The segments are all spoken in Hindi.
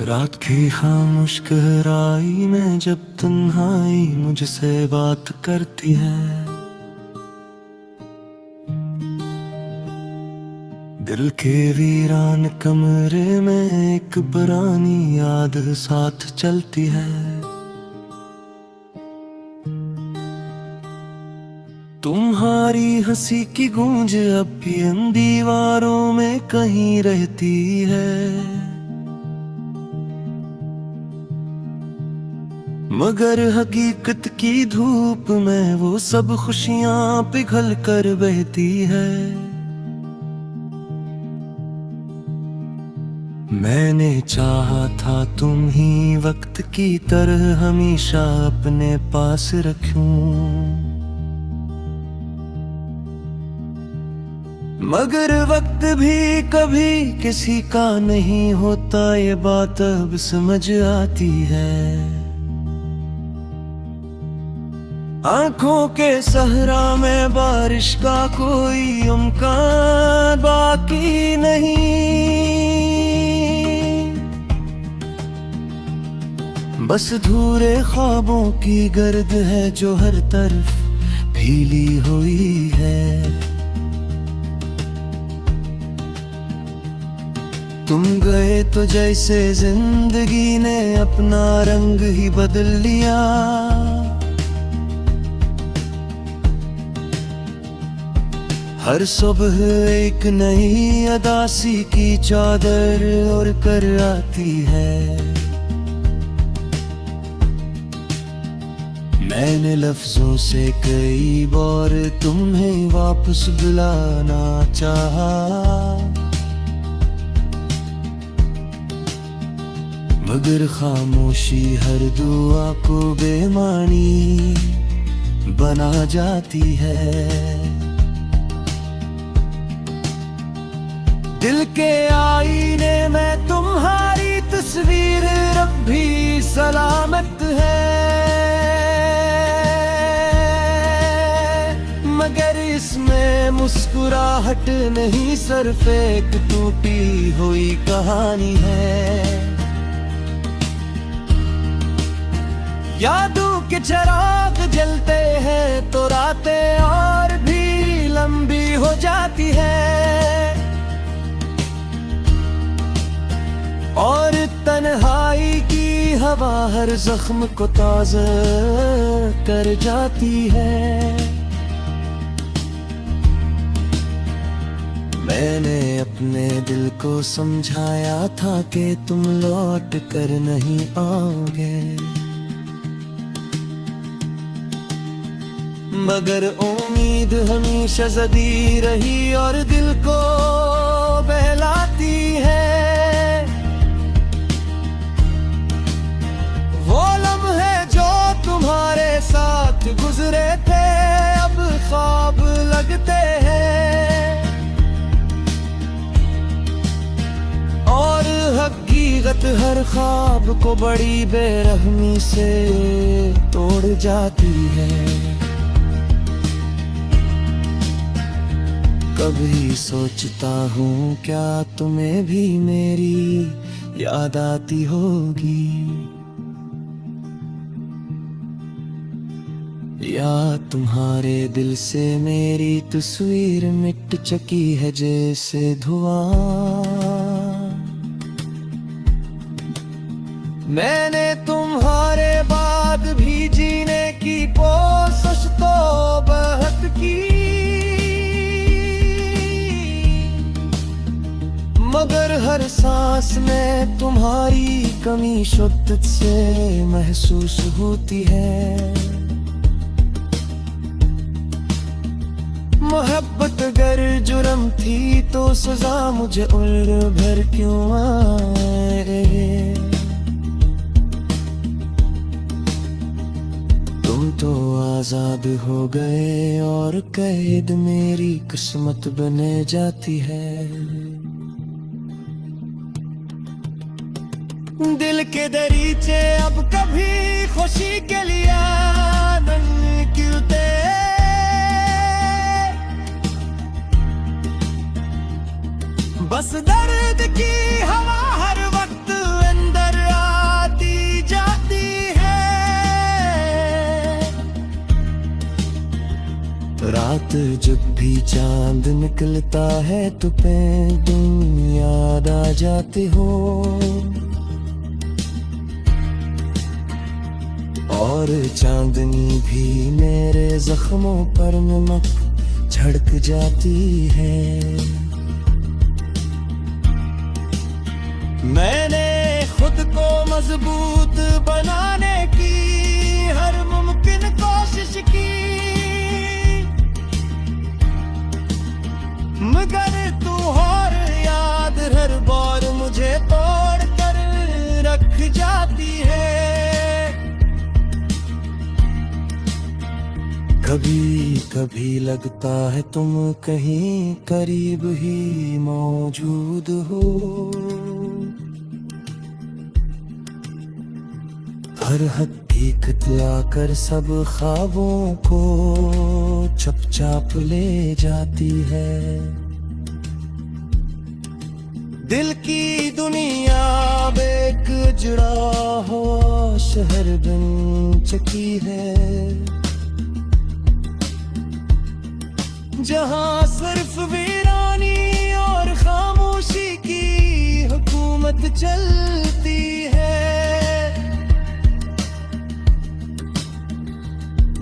रात की खामोश गहराई में जब तन्हाई मुझसे बात करती है, दिल के वीरान कमरे में एक पुरानी याद साथ चलती है। तुम्हारी हंसी की गूंज अब भी इन दीवारों में कहीं रहती है, मगर हकीकत की धूप में वो सब खुशियां पिघल कर बहती है। मैंने चाहा था तुम ही वक्त की तरह हमेशा अपने पास रखूं, मगर वक्त भी कभी किसी का नहीं होता, ये बात अब समझ आती है। आंखों के सहरा में बारिश का कोई इम्कान बाकी नहीं, बस धूरे ख्वाबों की गर्द है जो हर तरफ भीली हुई है। तुम गए तो जैसे जिंदगी ने अपना रंग ही बदल लिया, हर सुबह एक नई अदासी की चादर ओढ़ कर आती है। मैंने लफ्जों से कई बार तुम्हें वापस बुलाना चाहा, मगर खामोशी हर दुआ को बेमानी बना जाती है। दिल के आईने में तुम्हारी तस्वीर अब भी सलामत है, मगर इसमें मुस्कुराहट नहीं, सिर्फ एक टूटी हुई कहानी है। यादों के चिराग जलते हैं तो रातें और भी लंबी हो जाती है, और तन्हाई की हवा हर जख्म को ताज़ा कर जाती है। मैंने अपने दिल को समझाया था कि तुम लौट कर नहीं आओगे, मगर उम्मीद हमेशा ज़दी रही और दिल को बहलाती है। वो लम्हे जो तुम्हारे साथ गुजरे थे अब ख्वाब लगते हैं, और हकीकत हर ख्वाब को बड़ी बेरहमी से तोड़ जाती है। कभी सोचता हूँ क्या तुम्हें भी मेरी याद आती होगी, या तुम्हारे दिल से मेरी तस्वीर मिट चुकी है जैसे धुआं। मैंने तुम्हारे बाद भी जीने की कोशिश तो बहुत की, मगर हर सांस में तुम्हारी कमी शिद्दत से महसूस होती है। मोहब्बत अगर जुर्म थी तो सजा मुझे उम्र भर क्यों आए, तुम तो आजाद हो गए और कैद मेरी किस्मत बने जाती है। दिल के दरीचे अब कभी खुशी के लिए नहीं खुलते, बस दर्द की हवा हर वक्त अंदर रात जब भी चांद निकलता है तो तुम याद आ जाते हो, और चांदनी भी मेरे जख्मों पर नमक छिड़क जाती है। मैंने खुद को मजबूत बनाने की हर मुमकिन कोशिश की, मगर तू और याद हर बार मुझे तोड़ कर रख जाती है। कभी कभी लगता है तुम कहीं करीब ही मौजूद हो, हर हकीकत आकर सब ख्वाबों को चुपचाप ले जाती है। दिल की दुनिया एक जुड़ा हुआ शहर बन चुकी है, जहां सिर्फ वीरानी और खामोशी की हुकूमत चलती है।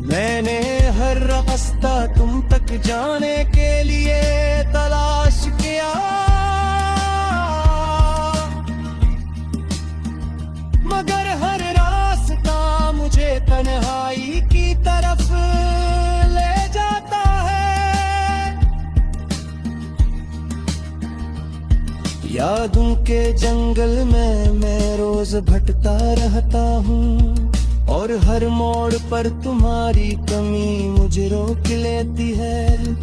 मैंने हर रास्ता तुम तक जाने के लिए तलाश किया, मगर हर रास्ता मुझे तन्हाई की तरफ ले जाता है। यादों के जंगल में मैं रोज भटका रहता हूँ, और हर मोड़ पर तुम्हारी कमी मुझे रोक लेती है।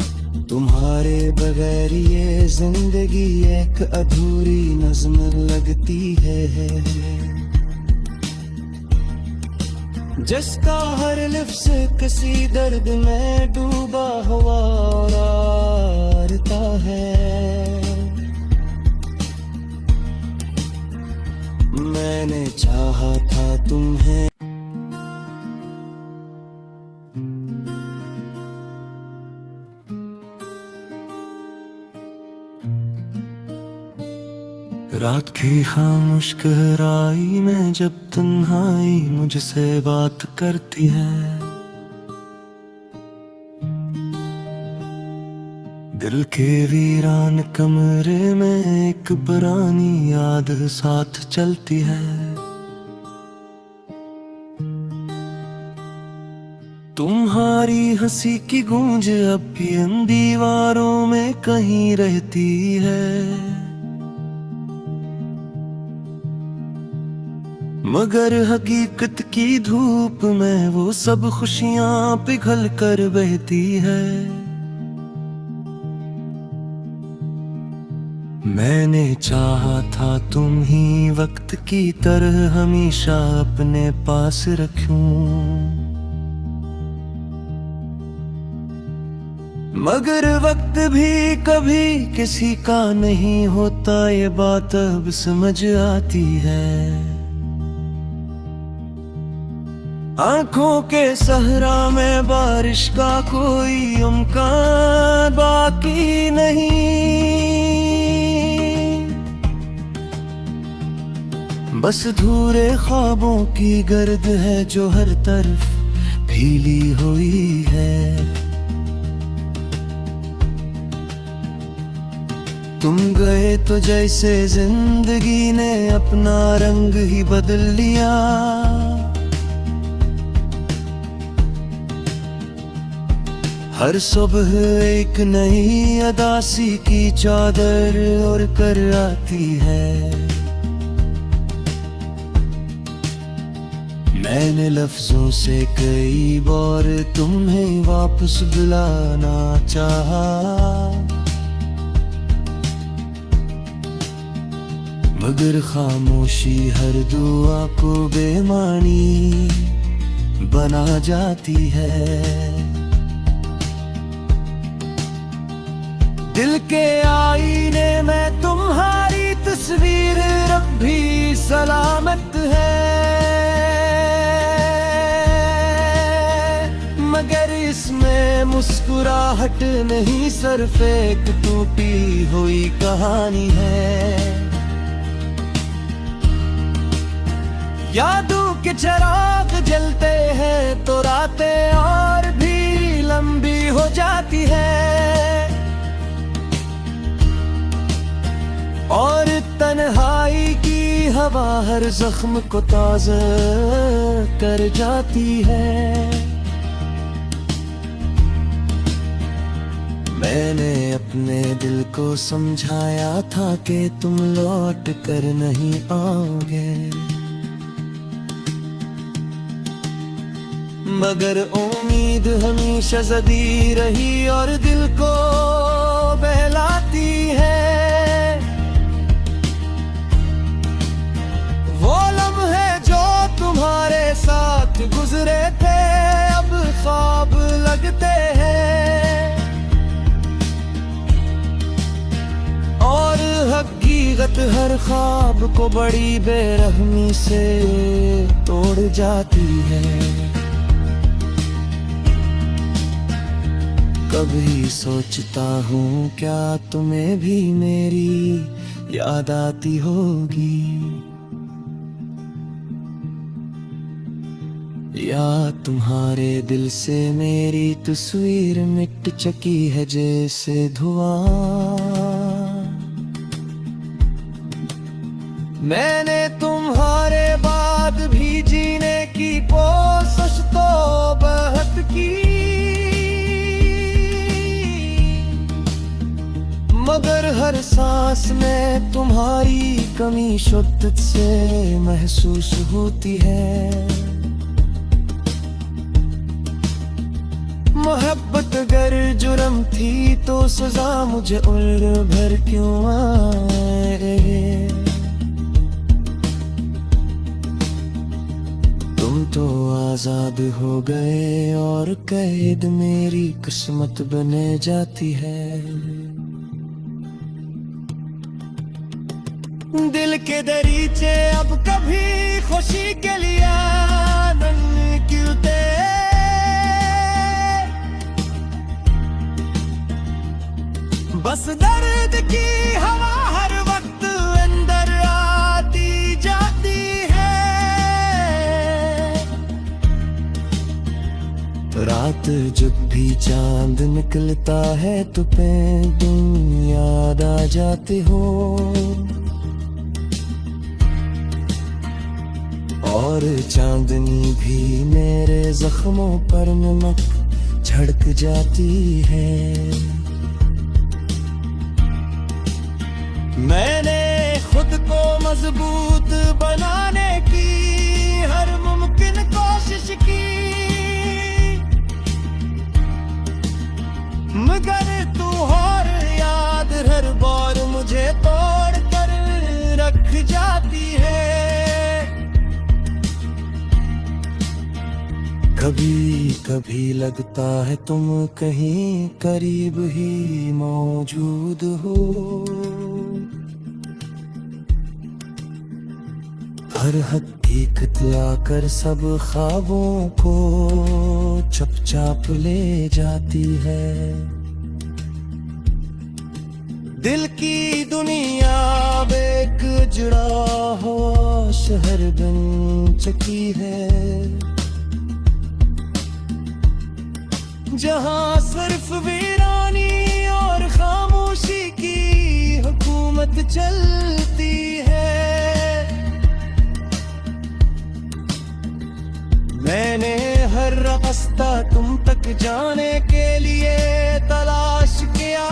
तुम्हारे बगैर ये जिंदगी एक अधूरी नज़्म लगती है, जिसका हर लफ्ज़ किसी दर्द में डूबा हुआ रहता है। मैंने चाहा था तुम्हें रात की खामोश गहराई में जब तन्हाई मुझसे बात करती है, दिल के वीरान कमरे में एक पुरानी याद साथ चलती है। तुम्हारी हंसी की गूंज अब भी इन दीवारों में कहीं रहती है, मगर हकीकत की धूप में वो सब खुशियां पिघल कर बहती है। मैंने चाहा था तुम ही वक्त की तरह हमेशा अपने पास रखूं, मगर वक्त भी कभी किसी का नहीं होता, ये बात अब समझ आती है। आंखों के सहरा में बारिश का कोई इम्कान बाकी नहीं, बस धूरे ख्वाबों की गर्द है जो हर तरफ फैली हुई है। तुम गए तो जैसे जिंदगी ने अपना रंग ही बदल लिया, हर सुबह एक नई अदासी की चादर ओढ़ कर आती है। मैंने लफ्जों से कई बार तुम्हें वापस बुलाना चाहा, मगर खामोशी हर दुआ को बेमानी बना जाती है। दिल के आईने में तुम्हारी तस्वीर अब भी सलामत है, मगर इसमें मुस्कुराहट नहीं सिर्फ एक टूटी हुई कहानी है। यादों के चिराग जलते हैं तो रातें और भी लंबी हो जाती है, और तन्हाई की हवा हर जख्म को ताज़ा कर जाती है। मैंने अपने दिल को समझाया था कि तुम लौट कर नहीं आओगे, मगर उम्मीद हमेशा ज़दी रही और दिल को बहलाती है। वो लम्हे जो तुम्हारे साथ गुजरे थे अब ख्वाब लगते हैं, और हकीकत हर ख्वाब को बड़ी बेरहमी से तोड़ जाती है। कभी सोचता हूँ क्या तुम्हें भी मेरी याद आती होगी, या तुम्हारे दिल से मेरी तस्वीर मिट चुकी है जैसे धुआं। मैंने तुम्हारे बाद भी जीने की कोशिश तो बहुत की, मगर हर सांस में तुम्हारी कमी शिद्दत से महसूस होती है। मोहब्बत अगर जुर्म थी तो सजा मुझे उम्र भर क्यों आए। तुम तो आजाद हो गए और कैद मेरी किस्मत बने जाती है। दिल के दरीचे अब कभी खुशी के लिए नहीं खुलते, बस दर्द की हवा हर वक्त अंदर आती जाती है। रात जब भी चांद निकलता है तो तुम याद आ जाते हो, और चांदनी भी मेरे जख्मों पर नमक छिड़क जाती है। मैंने खुद को मजबूत बनाने की हर मुमकिन कोशिश की, मगर तू और याद हर बार मुझे तोड़ कर रख जाती है। कभी कभी लगता है तुम कहीं करीब ही मौजूद हो, हर हकीकत आकर सब ख्वाबों को चुपचाप ले जाती है। दिल की दुनिया एक जुड़ा हो शहर बन चुकी है, जहाँ सिर्फ वीरानी और खामोशी की हुकूमत चलती है। मैंने हर रास्ता तुम तक जाने के लिए तलाश किया,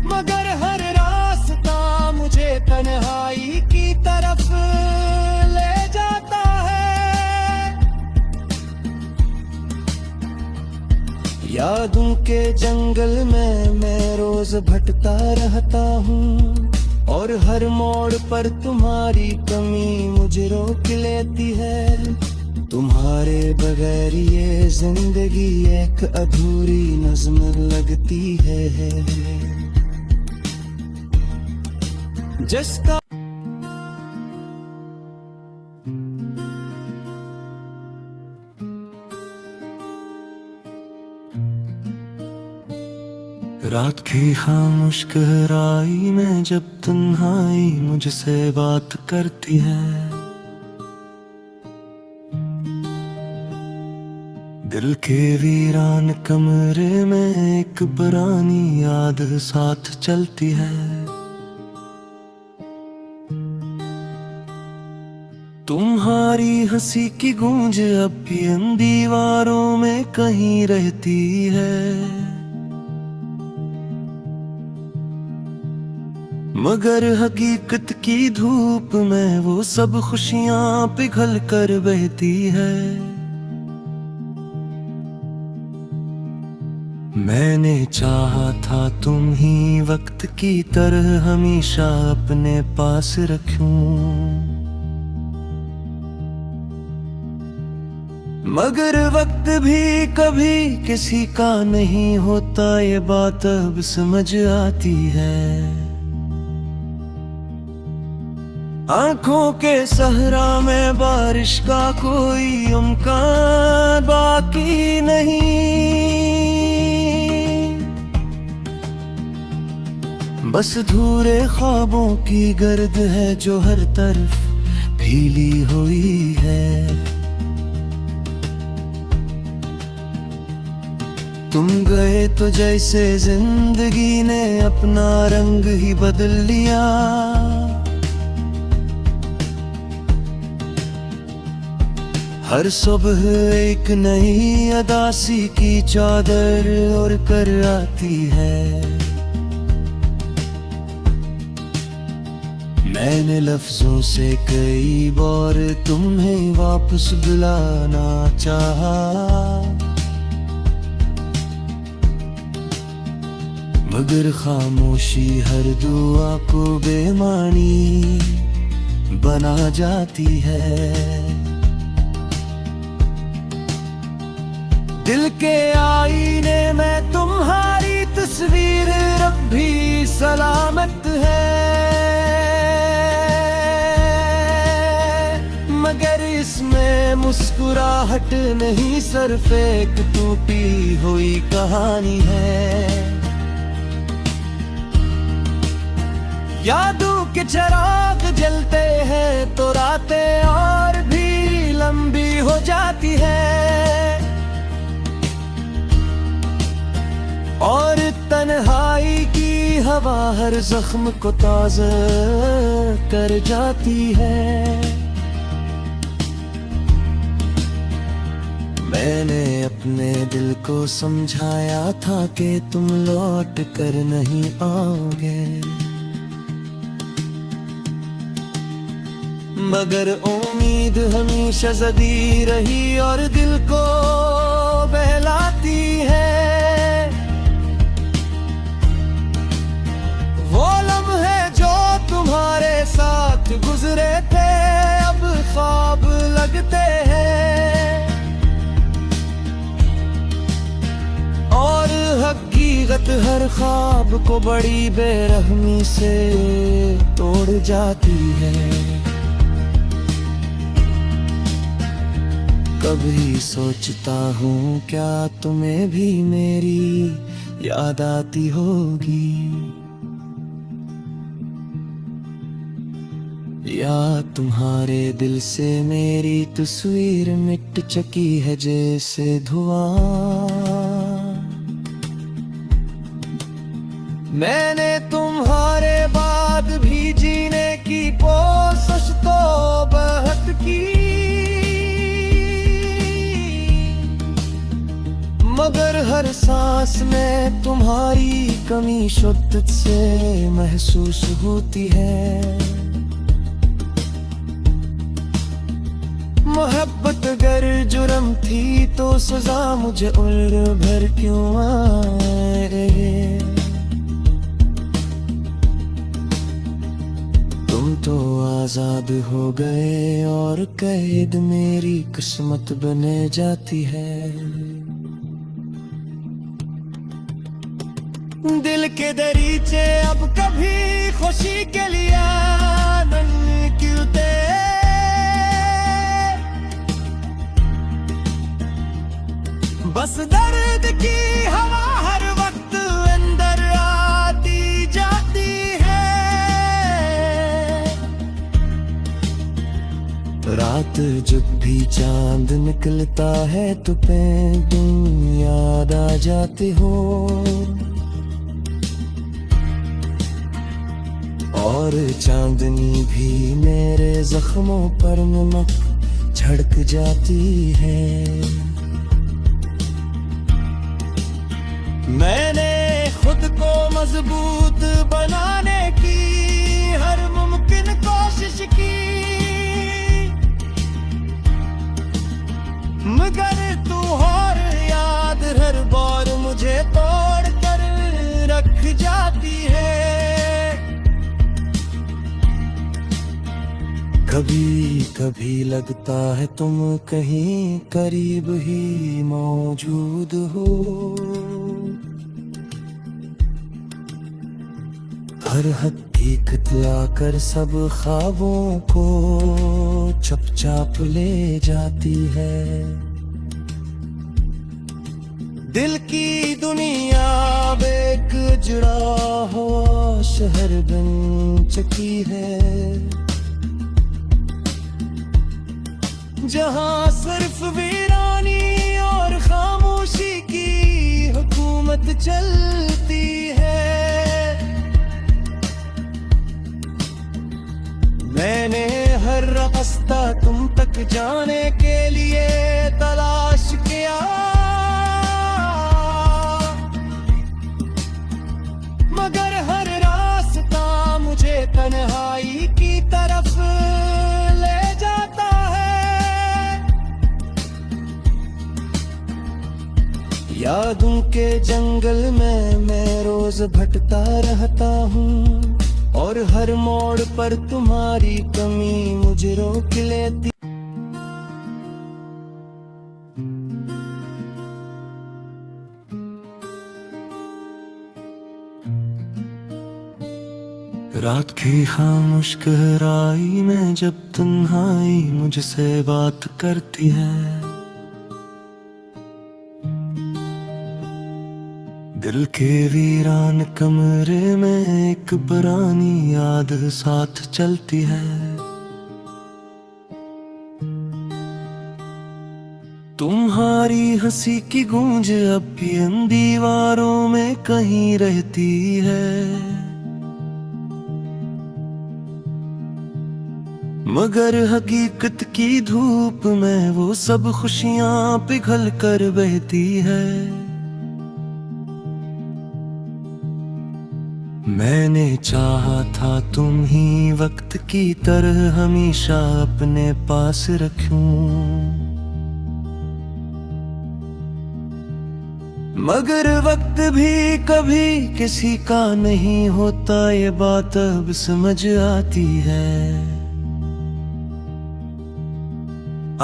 मगर हर रास्ता मुझे तन्हाई की तरफ ले जाता है। यादों के जंगल में मैं रोज भटकता रहता हूँ, और हर मोड़ पर तुम्हारी कमी मुझे रोक लेती है। तुम्हारे बगैर ये जिंदगी एक अधूरी नज़्म लगती है, जिसका रात की खामोश गहराई में जब तन्हाई मुझसे बात करती है, दिल के वीरान कमरे में एक पुरानी याद साथ चलती है। तुम्हारी हंसी की गूंज अब भी इन दीवारों में कहीं रहती है, मगर हकीकत की धूप में वो सब खुशियां पिघल कर बहती है। मैंने चाहा था तुम ही वक्त की तरह हमेशा अपने पास रखूं, मगर वक्त भी कभी किसी का नहीं होता, ये बात अब समझ आती है। आंखों के सहरा में बारिश का कोई इम्कान बाकी नहीं, बस अधूरे ख्वाबों की गर्द है जो हर तरफ फैली हुई है। तुम गए तो जैसे जिंदगी ने अपना रंग ही बदल लिया, हर सुबह एक नई अदासी की चादर ओढ़ कर आती है। मैंने लफ्जों से कई बार तुम्हें वापस बुलाना चाहा, मगर खामोशी हर दुआ को बेमानी बना जाती है। दिल के आईने में तुम्हारी तस्वीर रब भी सलामत है, मगर इसमें मुस्कुराहट नहीं, सिर्फ एक टूटी हुई कहानी है। यादों के चिराग जलते हैं तो रातें और भी लंबी हो जाती है, और तन्हाई की हवा हर जख्म को ताज़ा कर जाती है। मैंने अपने दिल को समझाया था कि तुम लौट कर नहीं आओगे, मगर उम्मीद हमेशा जदी रही और दिल को बहलाती है। वो लम्हे जो तुम्हारे साथ गुजरे थे अब ख्वाब लगते हैं, और हकीकत हर ख्वाब को बड़ी बेरहमी से तोड़ जाती है। कभी सोचता हूँ क्या तुम्हें भी मेरी याद आती होगी, या तुम्हारे दिल से मेरी तस्वीर मिट चुकी है जैसे धुआं। मैंने तुम्हारे बाद भी जीने की कोशिश तो बहुत की, मगर हर सांस में तुम्हारी कमी शिद्दत से महसूस होती है। मोहब्बत अगर जुर्म थी तो सजा मुझे उम्र भर क्यों आए। तुम तो आजाद हो गए और कैद मेरी किस्मत बने जाती है। दिल के दरीचे अब कभी खुशी के लिए नहीं खुलते, बस दर्द की हवा हर वक्त अंदर रात जब भी चांद निकलता है तो तुम याद आ जाते हो, और चांदनी भी मेरे जख्मों पर नमक छिड़क जाती है। मैंने खुद को मजबूत बनाने की हर मुमकिन कोशिश की, मगर तू और याद हर बार मुझे तोड़ कर रख जाती है। कभी कभी लगता है तुम कहीं करीब ही मौजूद हो, हर हकीकत आकर सब ख्वाबों को चुपचाप ले जाती है। दिल की दुनिया एक जुड़ा हुआ शहर बन चुकी है, जहाँ सिर्फ वीरानी और खामोशी की हुकूमत चलती है। मैंने हर रास्ता तुम तक जाने के लिए तलाश किया, मगर हर रास्ता मुझे तन्हाई की तरफ ले जाता है। यादों के जंगल में मैं रोज भटकता रहता हूँ, और हर मोड़ पर तुम्हारी कमी मुझे रोक लेती। रात की खामोश गहराई में जब तन्हाई मुझसे बात करती है, दिल के वीरान कमरे में एक पुरानी याद साथ चलती है। तुम्हारी हंसी की गूंज अब भी इन दीवारों में कहीं रहती है, मगर हकीकत की धूप में वो सब खुशियां पिघल कर बहती है। मैंने चाहा था तुम ही वक्त की तरह हमेशा अपने पास रखूं, मगर वक्त भी कभी किसी का नहीं होता, ये बात अब समझ आती है।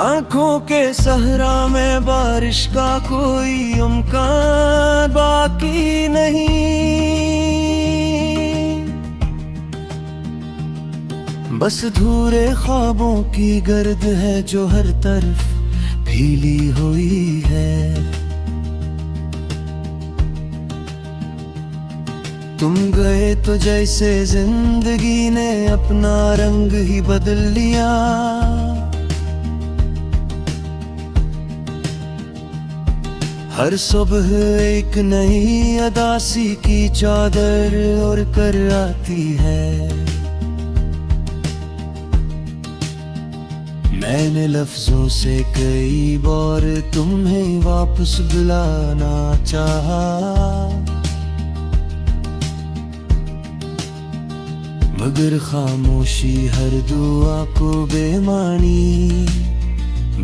आंखों के सहरा में बारिश का कोई इम्कान बाकी नहीं, बस धूरे ख्वाबों की गर्द है जो हर तरफ फैली हुई है। तुम गए तो जैसे जिंदगी ने अपना रंग ही बदल लिया, हर सुबह एक नई अदासी की चादर ओढ़ कर आती है। मैंने लफ्जों से कई बार तुम्हें वापस बुलाना चाहा, मगर खामोशी हर दुआ को बेमानी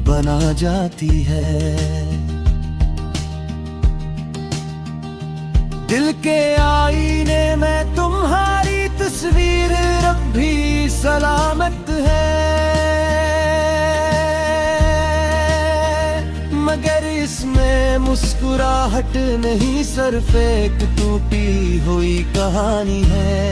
बना जाती है। दिल के आईने में तुम्हारी तस्वीर रब भी सलामत है, मगर इसमें मुस्कुराहट नहीं सिर्फ एक टूटी हुई कहानी है।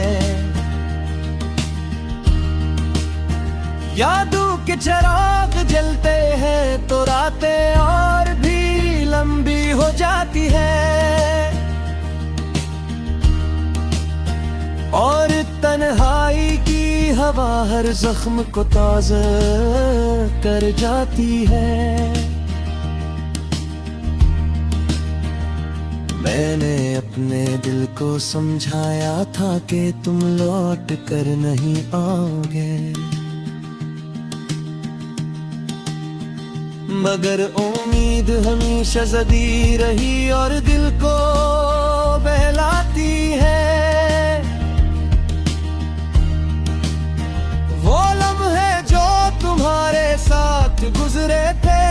यादों के चिराग जलते हैं तो रातें और भी लंबी हो जाती है, और तन्हाई की हवा हर जख्म को ताज़ा कर जाती है। मैंने अपने दिल को समझाया था कि तुम लौट कर नहीं आओगे, मगर उम्मीद हमेशा जदी रही और दिल को बहलाती है। वो लम्हे जो तुम्हारे साथ गुजरे थे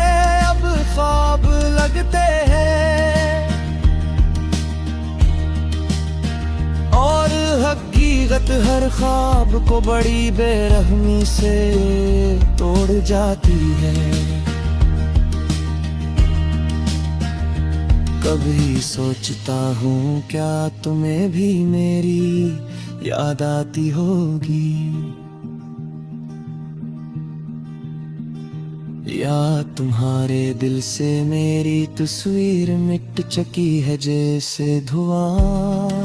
अब ख्वाब लगते हैं, और हकीकत हर ख्वाब को बड़ी बेरहमी से तोड़ जाती है। कभी सोचता हूँ क्या तुम्हें भी मेरी याद आती होगी, या तुम्हारे दिल से मेरी तस्वीर मिट चुकी है जैसे धुआं।